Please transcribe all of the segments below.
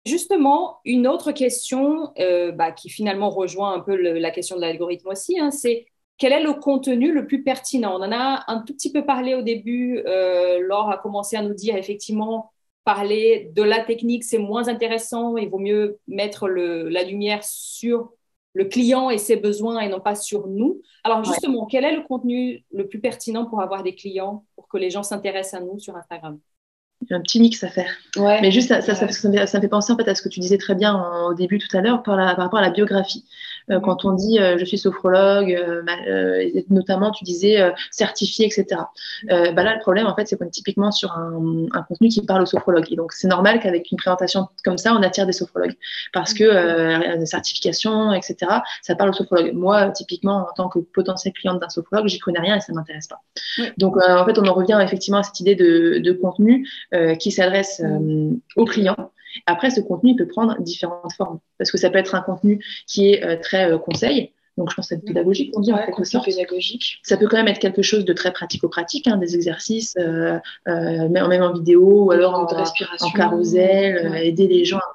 Justement, une autre question qui finalement rejoint un peu la question de l'algorithme aussi, hein, c'est quel est le contenu le plus pertinent? On en a un tout petit peu parlé au début. Laure a commencé à nous dire effectivement, parler de la technique, c'est moins intéressant. Il vaut mieux mettre la lumière sur le client et ses besoins et non pas sur nous. Alors justement, quel est le contenu le plus pertinent pour avoir des clients, pour que les gens s'intéressent à nous sur Instagram? Il y a un petit mix à faire. Ouais. Mais juste, ça me fait penser en fait à ce que tu disais très bien au début tout à l'heure par rapport à la biographie. Quand on dit je suis sophrologue, notamment tu disais certifié, etc. Là, le problème en fait, c'est qu'on est typiquement sur un contenu qui parle aux sophrologues. Et donc, c'est normal qu'avec une présentation comme ça, on attire des sophrologues parce que des certifications, etc. Ça parle aux sophrologues. Moi, typiquement, en tant que potentielle cliente d'un sophrologue, j'y connais rien et ça m'intéresse pas. Donc, en fait, on en revient effectivement à cette idée de contenu qui s'adresse aux clients. Après, ce contenu peut prendre différentes formes parce que ça peut être un contenu qui est très conseil. Donc, je pense que c'est pédagogique, on dit en quelque sorte. Pédagogique. Ça peut quand même être quelque chose de très pratico-pratique, hein, des exercices, même en vidéo ou alors en carrousel, aider les gens un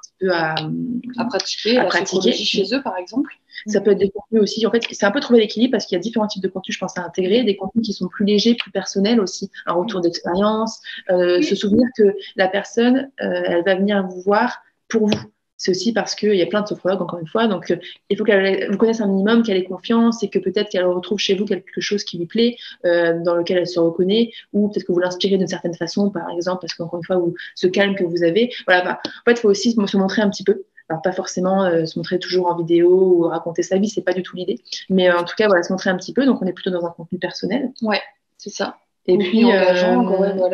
petit peu à pratiquer chez eux, par exemple. Ça peut être des contenus aussi. En fait, c'est un peu trouver l'équilibre parce qu'il y a différents types de contenus, je pense, à intégrer. Des contenus qui sont plus légers, plus personnels aussi. Un retour d'expérience. Se souvenir que la personne, elle va venir vous voir pour vous. C'est aussi parce qu'il y a plein de sophrologues, encore une fois. Donc, il faut qu'elle vous connaisse un minimum, qu'elle ait confiance et que peut-être qu'elle retrouve chez vous quelque chose qui lui plaît, dans lequel elle se reconnaît, ou peut-être que vous l'inspirez d'une certaine façon, par exemple, parce qu'encore une fois, ce calme que vous avez. Voilà. En fait, il faut aussi se montrer un petit peu. Alors, pas forcément se montrer toujours en vidéo ou raconter sa vie, c'est pas du tout l'idée. Mais en tout cas, voilà, se montrer un petit peu. Donc, on est plutôt dans un contenu personnel. Ouais, c'est ça. Et puis,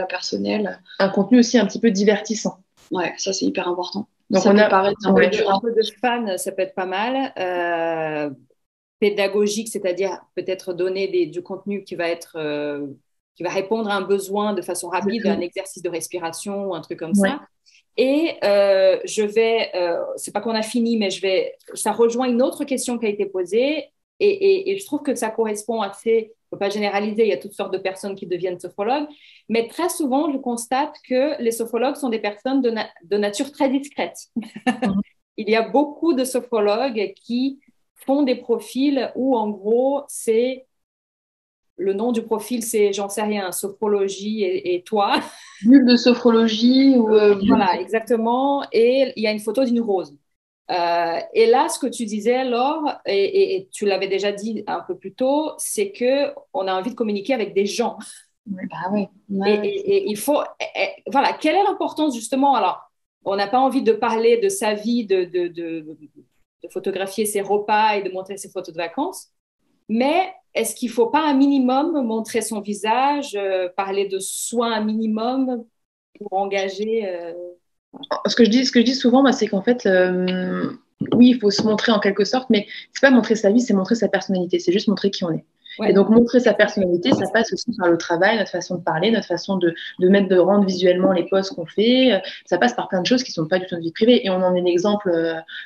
personnel. Un contenu aussi un petit peu divertissant. Ouais, ça, c'est hyper important. Donc, ça peut paraître un peu de fan, ça peut être pas mal. Pédagogique, c'est-à-dire peut-être donner du contenu qui va répondre à un besoin de façon rapide, un exercice de respiration ou un truc comme ça. Et c'est pas qu'on a fini, mais ça rejoint une autre question qui a été posée et je trouve que ça correspond assez, on ne peut pas généraliser, il y a toutes sortes de personnes qui deviennent sophrologues, mais très souvent, je constate que les sophrologues sont des personnes de nature très discrète. Il y a beaucoup de sophrologues qui font des profils où, en gros, le nom du profil, c'est, j'en sais rien, sophrologie et toi. Bulle de sophrologie. Voilà, exactement. Et il y a une photo d'une rose. Et là, ce que tu disais, Laure, et tu l'avais déjà dit un peu plus tôt, c'est qu'on a envie de communiquer avec des gens. Et il faut... voilà, quelle est l'importance, justement? Alors, on n'a pas envie de parler de sa vie, de photographier ses repas et de montrer ses photos de vacances, mais est-ce qu'il ne faut pas un minimum montrer son visage, parler de soi un minimum pour engager Ce que je dis souvent, c'est qu'en fait, oui, il faut se montrer en quelque sorte, mais c'est pas montrer sa vie, c'est montrer sa personnalité, c'est juste montrer qui on est. Et donc, montrer sa personnalité, ça passe aussi par le travail, notre façon de parler, notre façon de rendre visuellement les posts qu'on fait. Ça passe par plein de choses qui sont pas du tout de vie privée. Et on en est l'exemple,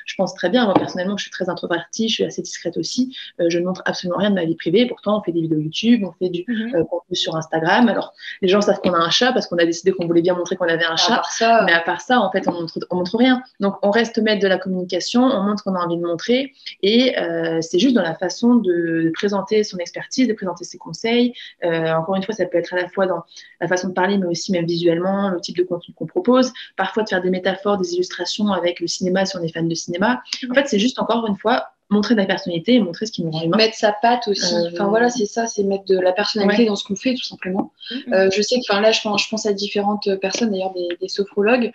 je pense très bien. Moi, personnellement, je suis très introvertie, je suis assez discrète aussi. Je ne montre absolument rien de ma vie privée. Pourtant, on fait des vidéos YouTube, on fait du contenu sur Instagram. Alors, les gens savent qu'on a un chat parce qu'on a décidé qu'on voulait bien montrer qu'on avait un chat. Mais à part ça, en fait, on montre rien. Donc, on reste maître de la communication, on montre ce qu'on a envie de montrer. Et c'est juste dans la façon de présenter son expertise, de présenter ses conseils. Encore une fois, ça peut être à la fois dans la façon de parler, mais aussi même visuellement, le type de contenu qu'on propose. Parfois, de faire des métaphores, des illustrations avec le cinéma, si on est fan de cinéma. En fait, c'est juste, encore une fois, montrer de la personnalité et montrer ce qui nous rend humain. Mettre sa patte aussi. Enfin, voilà, c'est ça, c'est mettre de la personnalité dans ce qu'on fait, tout simplement. Je sais que, là, je pense à différentes personnes, d'ailleurs, des sophrologues,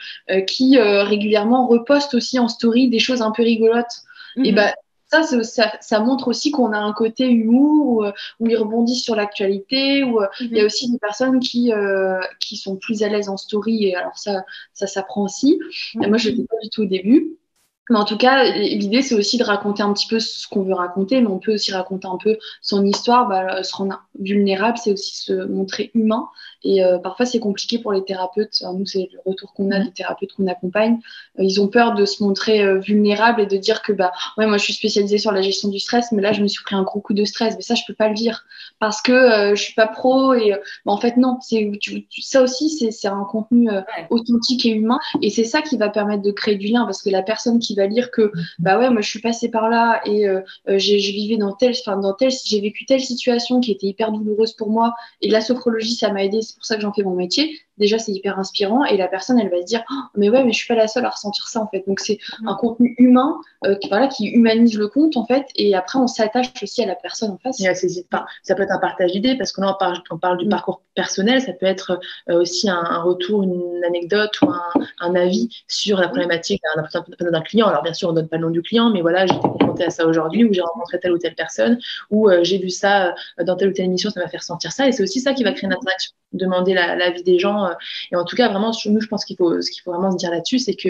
qui régulièrement repostent aussi en story des choses un peu rigolotes. Et ça montre aussi qu'on a un côté humour où ils rebondissent sur l'actualité, où il y a aussi des personnes qui sont plus à l'aise en story, et alors ça s'apprend aussi. Et moi, je ne l'étais pas du tout au début. Mais en tout cas, l'idée, c'est aussi de raconter un petit peu ce qu'on veut raconter, mais on peut aussi raconter un peu son histoire, se rendre vulnérable, c'est aussi se montrer humain. Et parfois, c'est compliqué pour les thérapeutes. Alors, nous, c'est le retour qu'on a des thérapeutes qu'on accompagne. Ils ont peur de se montrer vulnérables et de dire que ouais, moi, je suis spécialisée sur la gestion du stress, mais là, je me suis pris un gros coup de stress. Mais ça, je peux pas le dire parce que je suis pas pro. Et en fait, non. Ça aussi, c'est un contenu authentique et humain. Et c'est ça qui va permettre de créer du lien parce que la personne qui va lire que ouais, moi, je suis passée par là et je vivais j'ai vécu telle situation qui était hyper douloureuse pour moi et la sophrologie ça m'a aidé, c'est pour ça que j'en fais mon métier. Déjà c'est hyper inspirant et la personne elle va se dire mais ouais mais je suis pas la seule à ressentir ça en fait. Donc c'est un contenu humain qui humanise le compte en fait et après on s'attache aussi à la personne en face. Et elle s'hésite pas. Ça peut être un partage d'idées parce que là on parle du parcours personnel, ça peut être aussi un retour, une anecdote ou un avis sur la problématique d'un client. Alors bien sûr on donne pas le nom du client mais voilà, j'ai été confrontée à ça aujourd'hui ou j'ai rencontré telle ou telle personne ou j'ai vu ça dans telle ou telle émission, ça m'a fait ressentir ça et c'est aussi ça qui va créer une interaction, demander l'avis des gens et en tout cas vraiment nous je pense ce qu'il faut vraiment se dire là-dessus c'est que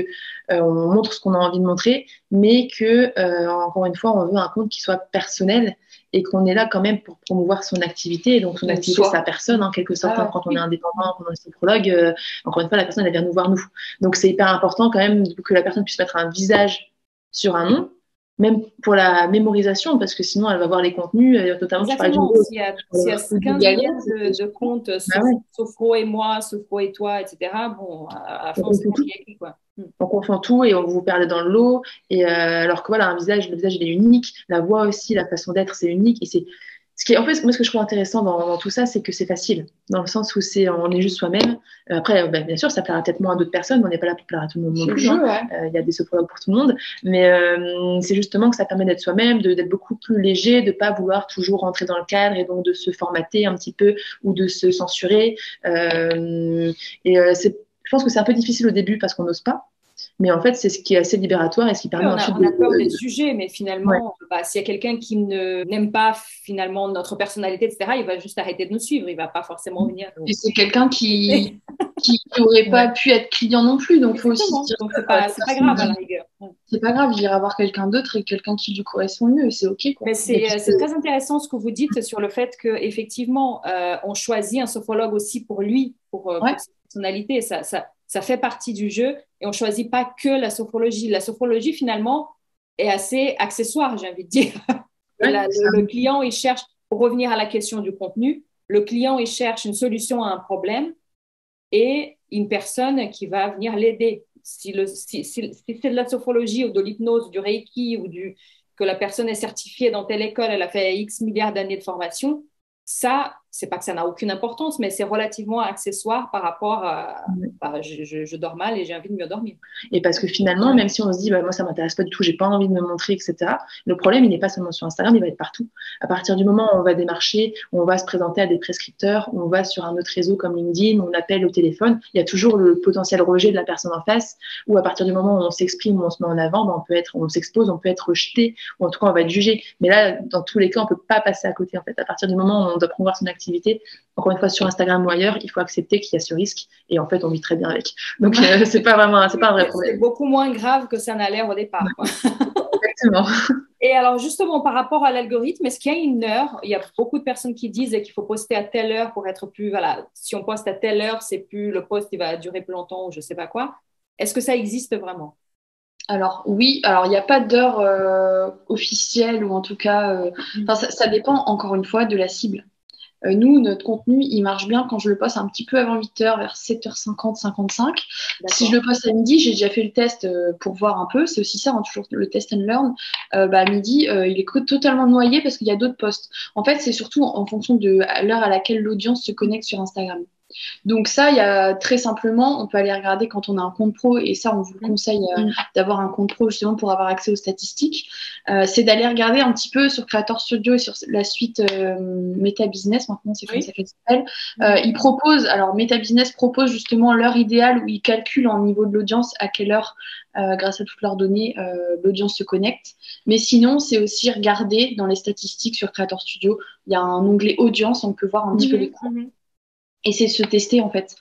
on montre ce qu'on a envie de montrer mais que encore une fois on veut un compte qui soit personnel et qu'on est là quand même pour promouvoir son activité et donc son activité sa personne en quelque sorte quand on est indépendant, quand on est sophrologue encore une fois la personne elle vient nous voir nous donc c'est hyper important quand même que la personne puisse mettre un visage sur un nom même pour la mémorisation, parce que sinon, elle va voir les contenus, notamment tu parlais du Exactement. S'il y a 15 millions de comptes, Sophro et moi, Sophro et toi, etc., bon, à fond, c'est compliqué, quoi. On confond tout et on vous perdez dans le lot. Et alors que voilà, le visage, il est unique. La voix aussi, la façon d'être, c'est unique. Et c'est en fait, moi, ce que je trouve intéressant dans tout ça, c'est que c'est facile, dans le sens où on est juste soi-même. Après, bien sûr, ça plaira peut-être moins à d'autres personnes, mais on n'est pas là pour plaire à tout le monde non plus. Il y a des sophrologues pour tout le monde, mais c'est justement que ça permet d'être soi-même, d'être beaucoup plus léger, de pas vouloir toujours rentrer dans le cadre et donc de se formater un petit peu ou de se censurer. Je pense que c'est un peu difficile au début parce qu'on n'ose pas. Mais en fait, c'est ce qui est assez libérateur et ce qui permet ensuite on a peur d'être jugé, mais finalement, s'il y a quelqu'un qui n'aime pas finalement notre personnalité, etc., il va juste arrêter de nous suivre. Il ne va pas forcément venir. Et c'est quelqu'un qui n'aurait pas pu être client non plus. Donc, faut aussi dire donc, c'est pas grave à la rigueur. C'est pas grave, j'irai voir quelqu'un d'autre et quelqu'un qui lui correspond mieux. Et c'est OK. Quoi. Mais c'est très intéressant ce que vous dites sur le fait qu'effectivement, on choisit un sophrologue aussi pour lui, pour sa personnalité. Ça fait partie du jeu et on ne choisit pas que la sophrologie. La sophrologie, finalement, est assez accessoire, j'ai envie de dire. Le client, il cherche, pour revenir à la question du contenu, le client, il cherche une solution à un problème et une personne qui va venir l'aider. Si c'est de la sophrologie ou de l'hypnose, du reiki ou que la personne est certifiée dans telle école, elle a fait X milliards d'années de formation, ça, c'est pas que ça n'a aucune importance, mais c'est relativement accessoire par rapport à je dors mal et j'ai envie de mieux dormir. Et parce que finalement, même si on se dit, moi, ça m'intéresse pas du tout, j'ai pas envie de me montrer, etc., le problème, il n'est pas seulement sur Instagram, il va être partout. À partir du moment où on va démarcher, où on va se présenter à des prescripteurs, où on va sur un autre réseau comme LinkedIn, où on appelle au téléphone, il y a toujours le potentiel rejet de la personne en face, ou à partir du moment où on s'exprime, où on se met en avant, on s'expose, on peut être rejeté, ou en tout cas, on va être jugé. Mais là, dans tous les cas, on peut pas passer à côté, en fait. À partir du moment où on doit promouvoir son activité, encore une fois, sur Instagram ou ailleurs, il faut accepter qu'il y a ce risque, et en fait, on vit très bien avec. Donc, c'est pas un vrai problème. C'est beaucoup moins grave que ça n'a l'air au départ. Exactement. Et alors, justement, par rapport à l'algorithme, est-ce qu'il y a une heure? Il y a beaucoup de personnes qui disent qu'il faut poster à telle heure pour être plus... Voilà, si on poste à telle heure, c'est plus le post, il va durer plus longtemps ou je ne sais pas quoi. Est-ce que ça existe vraiment? Alors oui, alors il n'y a pas d'heure officielle ou en tout cas... ça dépend encore une fois de la cible. Nous, notre contenu, il marche bien quand je le poste un petit peu avant 8h, vers 7h50, 55. Si je le poste à midi, j'ai déjà fait le test pour voir un peu. C'est aussi ça, toujours le test and learn. À midi, il est totalement noyé parce qu'il y a d'autres posts. En fait, c'est surtout en fonction de l'heure à laquelle l'audience se connecte sur Instagram. Donc ça, il y a très simplement, on peut aller regarder quand on a un compte pro, et ça, on vous conseille d'avoir un compte pro justement pour avoir accès aux statistiques. C'est d'aller regarder un petit peu sur Creator Studio et sur la suite Meta Business, maintenant c'est comme ça qu'elle s'appelle. Ils proposent, alors Meta Business propose justement l'heure idéale où ils calculent en niveau de l'audience à quelle heure, grâce à toutes leurs données, l'audience se connecte. Mais sinon, c'est aussi regarder dans les statistiques sur Creator Studio, il y a un onglet audience, on peut voir un petit peu les coûts. Et c'est se tester en fait,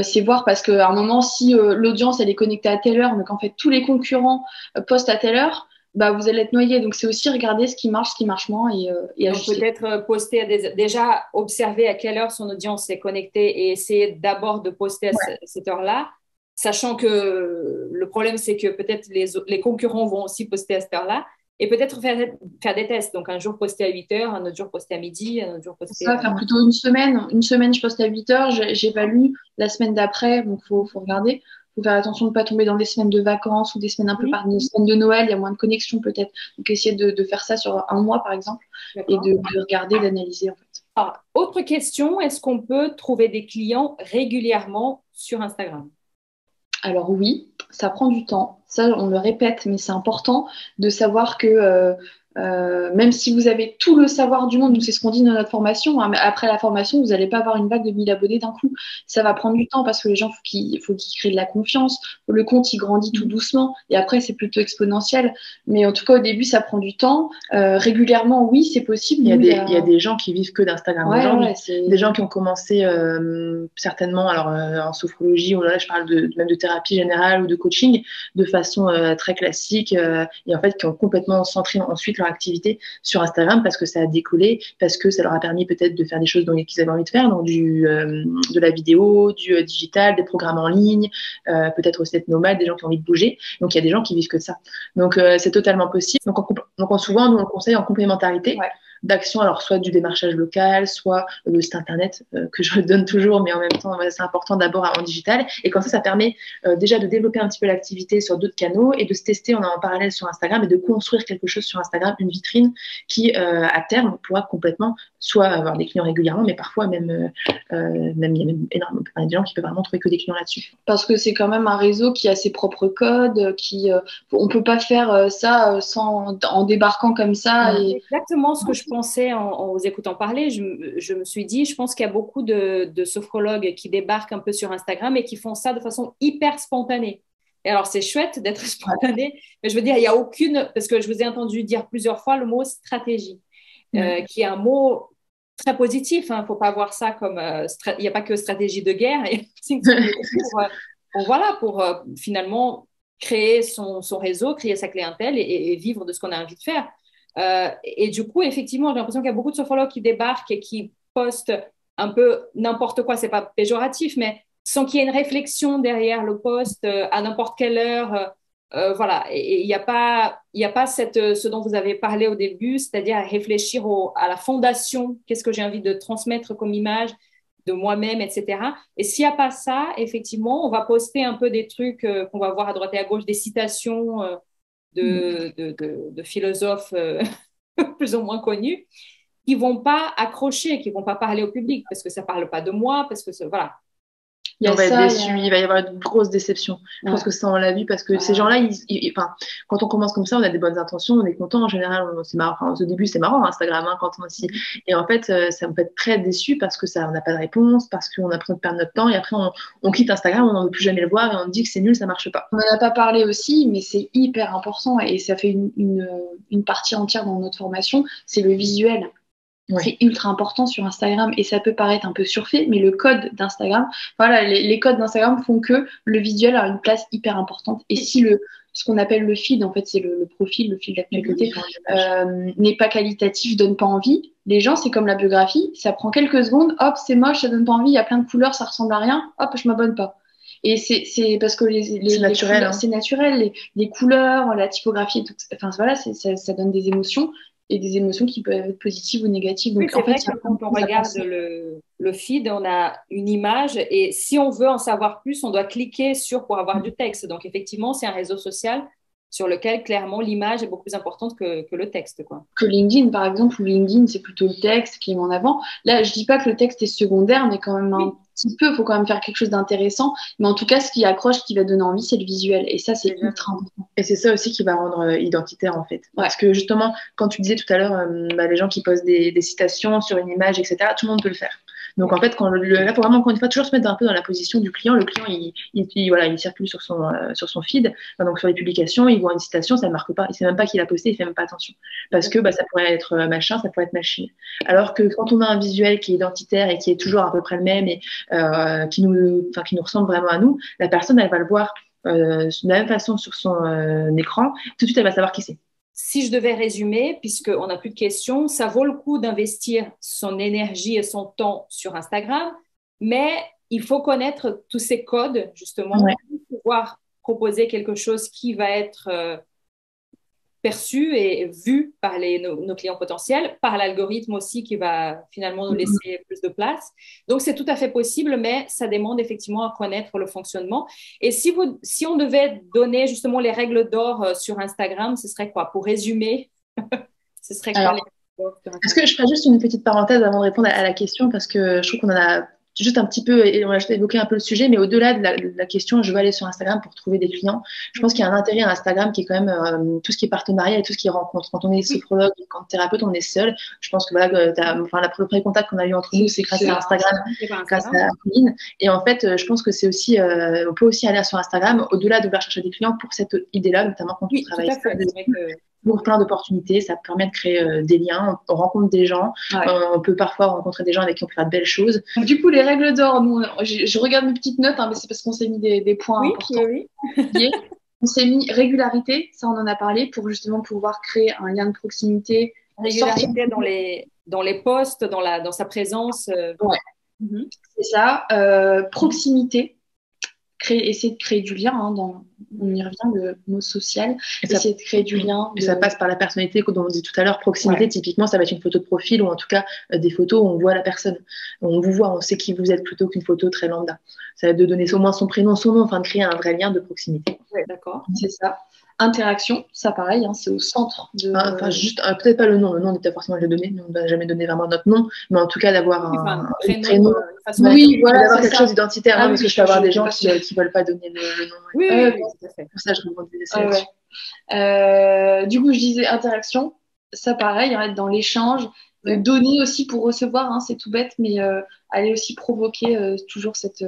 c'est voir parce qu'à un moment si l'audience elle est connectée à telle heure mais qu'en fait tous les concurrents postent à telle heure, bah, vous allez être noyé. Donc, c'est aussi regarder ce qui marche moins et Donc, ajuster. peut-être poster, déjà observer à quelle heure son audience est connectée et essayer d'abord de poster à cette heure-là, sachant que le problème, c'est que peut-être les concurrents vont aussi poster à cette heure-là et peut-être faire des tests. Donc, un jour poster à 8 heures, un autre jour poster à midi, un autre jour poster Ça, faire plutôt une semaine. Une semaine, je poste à 8 heures, j'évalue la semaine d'après, donc faut regarder. Faut faire attention de ne pas tomber dans des semaines de vacances ou des semaines un peu des semaines de Noël, il y a moins de connexion peut-être. Donc, essayer de faire ça sur un mois, par exemple, et de regarder, d'analyser, en fait. Alors, autre question, est-ce qu'on peut trouver des clients régulièrement sur Instagram? Alors oui, ça prend du temps. Ça, on le répète, mais c'est important de savoir que même si vous avez tout le savoir du monde, nous c'est ce qu'on dit dans notre formation, hein, mais après la formation, vous n'allez pas avoir une vague de 1000 abonnés d'un coup. Ça va prendre du temps parce que les gens, faut qu'ils créent de la confiance. Le compte, il grandit tout doucement et après, c'est plutôt exponentiel. Mais en tout cas, au début, ça prend du temps. Régulièrement, oui, c'est possible. Il y a des gens qui vivent que d'Instagram aujourd'hui. Des gens qui ont commencé certainement alors, en sophrologie, ou là, je parle même de thérapie générale ou de coaching, de façon très classique et en fait qui ont complètement centré ensuite leur activité sur Instagram parce que ça a décollé, parce que ça leur a permis peut-être de faire des choses qu'ils avaient envie de faire, donc de la vidéo, du digital, des programmes en ligne, peut-être aussi être nomade, des gens qui ont envie de bouger. Donc il y a des gens qui vivent que de ça. Donc c'est totalement possible. Donc souvent, nous on le conseille en complémentarité. D'action, alors soit du démarchage local, soit le site internet que je donne toujours, mais en même temps c'est important d'abord en digital. Et comme ça permet déjà de développer un petit peu l'activité sur d'autres canaux et de se tester en parallèle sur Instagram et de construire quelque chose sur Instagram, une vitrine qui à terme pourra complètement soit avoir des clients régulièrement, mais parfois même il y a même énormément de gens qui peuvent vraiment trouver que des clients là-dessus. Parce que c'est quand même un réseau qui a ses propres codes, on peut pas faire ça en débarquant comme ça. C'est exactement ce que je pensais en vous écoutant parler. Je me suis dit, je pense qu'il y a beaucoup de sophrologues qui débarquent un peu sur Instagram et qui font ça de façon hyper spontanée. Et alors, c'est chouette d'être spontané, mais je veux dire, il n'y a aucune, parce que je vous ai entendu dire plusieurs fois le mot stratégie, qui est un mot très positif. Il ne faut pas voir ça comme, il n'y a pas que stratégie de guerre, pour finalement créer son réseau, créer sa clientèle et vivre de ce qu'on a envie de faire. Et du coup, effectivement, j'ai l'impression qu'il y a beaucoup de sophrologues qui débarquent et qui postent un peu n'importe quoi, c'est pas péjoratif, mais sans qu'il y ait une réflexion derrière le post à n'importe quelle heure. Voilà, et il n'y a pas ce dont vous avez parlé au début, c'est-à-dire à réfléchir à la fondation, qu'est-ce que j'ai envie de transmettre comme image de moi-même, etc. Et s'il n'y a pas ça, effectivement, on va poster un peu des trucs qu'on va voir à droite et à gauche, des citations de philosophes plus ou moins connus, qui ne vont pas accrocher, qui ne vont pas parler au public, parce que ça ne parle pas de moi, parce que voilà. On va être déçu, il va y avoir une grosse déception. Je pense que ça, on l'a vu parce que ces gens-là, quand on commence comme ça, on a des bonnes intentions, on est content. En général, c'est marrant. Enfin, au début, c'est marrant, Instagram, quand on aussi. Et en fait, ça me fait être très déçu parce que on n'a pas de réponse, parce qu'on a l'impression de perdre notre temps. Et après, on quitte Instagram, on n'en veut plus jamais le voir et on dit que c'est nul, ça marche pas. On n'en a pas parlé aussi, mais c'est hyper important et ça fait une partie entière dans notre formation, c'est le visuel. Ouais. C'est ultra important sur Instagram et ça peut paraître un peu surfait, mais le code d'Instagram, voilà, les codes d'Instagram font que le visuel a une place hyper importante. Et si ce qu'on appelle le feed, en fait, c'est le profil, le fil d'actualité, n'est pas qualitatif, donne pas envie, les gens, c'est comme la biographie, ça prend quelques secondes, hop, c'est moche, ça donne pas envie, il y a plein de couleurs, ça ressemble à rien, hop, je m'abonne pas. Et c'est parce que c'est naturel, c'est naturel, les couleurs, la typographie, tout, enfin voilà, ça donne des émotions. Et des émotions qui peuvent être positives ou négatives. Donc, oui, c'est vrai que quand on regarde le feed, on a une image et si on veut en savoir plus, on doit cliquer pour avoir du texte. Donc, effectivement, c'est un réseau social sur lequel, clairement, l'image est beaucoup plus importante que le texte, quoi. Que LinkedIn, par exemple, où LinkedIn, c'est plutôt le texte qui est en avant. Là, je dis pas que le texte est secondaire, mais quand même un petit peu, il faut quand même faire quelque chose d'intéressant. Mais en tout cas, ce qui accroche, ce qui va donner envie, c'est le visuel. Et ça, c'est ultra important. Et c'est ça aussi qui va rendre identitaire, en fait. Parce que justement, quand tu disais tout à l'heure, les gens qui posent des citations sur une image, etc., tout le monde peut le faire. Donc en fait, là, faut vraiment encore une fois toujours se mettre un peu dans la position du client. Le client, il circule sur son feed, donc sur les publications, il voit une citation, ça ne marque pas, il sait même pas qui l'a posté, il fait même pas attention, parce que ça pourrait être machin, ça pourrait être machine. Alors que quand on a un visuel qui est identitaire et qui est toujours à peu près le même et qui nous ressemble vraiment à nous, la personne, elle va le voir de la même façon sur son écran, tout de suite elle va savoir qui c'est. si je devais résumer, puisqu'on n'a plus de questions, ça vaut le coup d'investir son énergie et son temps sur Instagram, mais il faut connaître tous ces codes, justement, pour pouvoir proposer quelque chose qui va être perçu et vu par nos clients potentiels, par l'algorithme aussi qui va finalement nous laisser plus de place. Donc, c'est tout à fait possible, mais ça demande effectivement à connaître le fonctionnement. Et si on devait donner justement les règles d'or sur Instagram, ce serait quoi? Pour résumer, ce serait quoi les règles d'or sur Instagram? Est-ce que je ferais juste une petite parenthèse avant de répondre à la question, parce que je trouve qu'on en a juste un petit peu, et on a juste évoqué un peu le sujet, mais au-delà de la question, je veux aller sur Instagram pour trouver des clients. Je pense qu'il y a un intérêt à Instagram qui est quand même tout ce qui est partenariat et tout ce qui est rencontre. Quand on est sophrologue, quand thérapeute, on est seul. Je pense que voilà, le premier contact qu'on a eu entre nous, c'est grâce à Instagram, grâce à Pauline. Et en fait, je pense que c'est aussi, on peut aussi aller sur Instagram au-delà de vouloir chercher des clients pour cette idée-là, notamment quand on travaille seul. Pour plein d'opportunités, ça permet de créer des liens, on rencontre des gens, on peut parfois rencontrer des gens avec qui on peut faire de belles choses. Donc, du coup, les règles d'or, nous, je regarde mes petites notes, mais c'est parce qu'on s'est mis des points importants. On s'est mis régularité, ça on en a parlé, pour justement pouvoir créer un lien de proximité. Régularité dans les posts, dans sa présence. C'est ça. Proximité. Essayer de créer du lien, on y revient, le mot social, essayer de créer du lien. Et ça passe par la personnalité, comme on dit tout à l'heure, proximité, typiquement, ça va être une photo de profil, ou en tout cas des photos où on voit la personne. On vous voit, on sait qui vous êtes, plutôt qu'une photo très lambda. Ça va être de donner au moins son prénom, son nom, enfin de créer un vrai lien de proximité. Oui, d'accord. C'est ça. Interaction, ça pareil, c'est au centre de... juste, peut-être pas le nom on n'est pas forcément le donner, on n'a jamais donné vraiment notre nom, mais en tout cas d'avoir un prénom, d'avoir quelque chose d'identitaire, parce que je peux avoir des gens qui ne veulent pas donner le nom. Oui, tout à fait. Pour ça, je rebondis du coup, je disais interaction, ça pareil, être dans l'échange, donner aussi pour recevoir, c'est tout bête, mais aller aussi provoquer toujours cette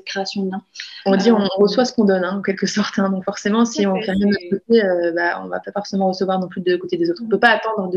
création de lien. On dit on reçoit ce qu'on donne, en quelque sorte. Donc forcément, si on fait rien de notre côté, on va pas forcément recevoir non plus de côté des autres. On peut pas attendre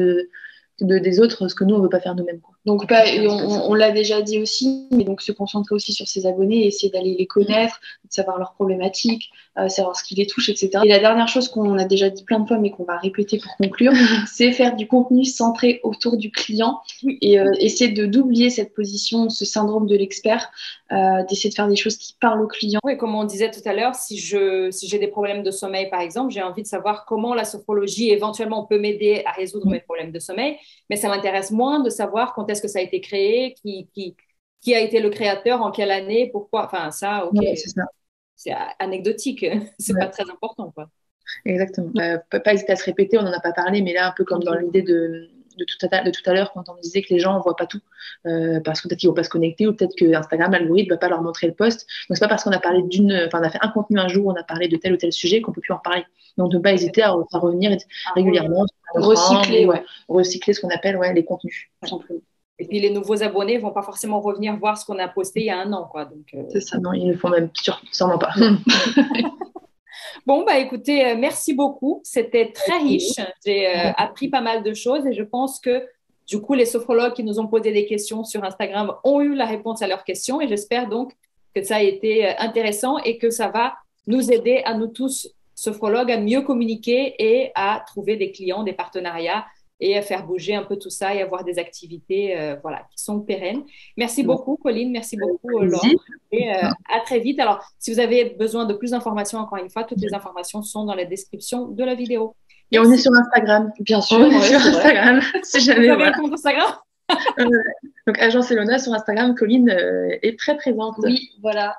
des autres ce que nous, on veut pas faire nous-mêmes. Donc, on l'a déjà dit aussi, mais donc se concentrer aussi sur ses abonnés, essayer d'aller les connaître, de savoir leurs problématiques, savoir ce qui les touche, etc. Et la dernière chose qu'on a déjà dit plein de fois, mais qu'on va répéter pour conclure, c'est faire du contenu centré autour du client et essayer d'oublier cette position, ce syndrome de l'expert, d'essayer de faire des choses qui parlent au client. Oui, comme on disait tout à l'heure, si j'ai des problèmes de sommeil, par exemple, j'ai envie de savoir comment la sophrologie éventuellement peut m'aider à résoudre mes problèmes de sommeil, mais ça m'intéresse moins de savoir quand est-ce que ça a été créé, qui a été le créateur, en quelle année, pourquoi. Enfin, ça, c'est anecdotique, c'est pas très important, quoi. Exactement. Pas hésiter à se répéter, on n'en a pas parlé, mais là, un peu comme dans l'idée de tout à l'heure, quand on disait que les gens ne voient pas tout, parce que peut-être qu'ils ne vont pas se connecter, ou peut-être que Instagram, l'algorithme ne va pas leur montrer le post. Donc, c'est pas parce qu'on a parlé on a fait un contenu un jour, on a parlé de tel ou tel sujet qu'on ne peut plus en parler. Donc, ne pas hésiter à revenir régulièrement, recycler ce qu'on appelle les contenus, tout simplement. Et puis, les nouveaux abonnés ne vont pas forcément revenir voir ce qu'on a posté il y a un an, quoi. Donc, c'est ça, non, ils ne le font même sûrement pas. Bon, écoutez, merci beaucoup. C'était très riche. J'ai appris pas mal de choses et je pense que, du coup, les sophrologues qui nous ont posé des questions sur Instagram ont eu la réponse à leurs questions et j'espère donc que ça a été intéressant et que ça va nous aider à nous tous, sophrologues, à mieux communiquer et à trouver des clients, des partenariats et à faire bouger un peu tout ça et avoir des activités qui sont pérennes. Merci beaucoup, Colline. Merci beaucoup, Laure. Et à très vite. Alors, si vous avez besoin de plus d'informations, encore une fois, toutes les informations sont dans la description de la vidéo. Et on est sur Instagram, bien sûr. On est sur Instagram. Si jamais, vous avez un compte Instagram? Donc, Agence Elona sur Instagram, Colline est très présente. Oui, voilà.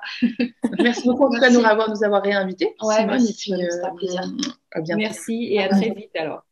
Merci beaucoup en tout cas de nous avoir réinvités. Ouais, merci, ça me fera plaisir. À bientôt. Merci et à très vite alors.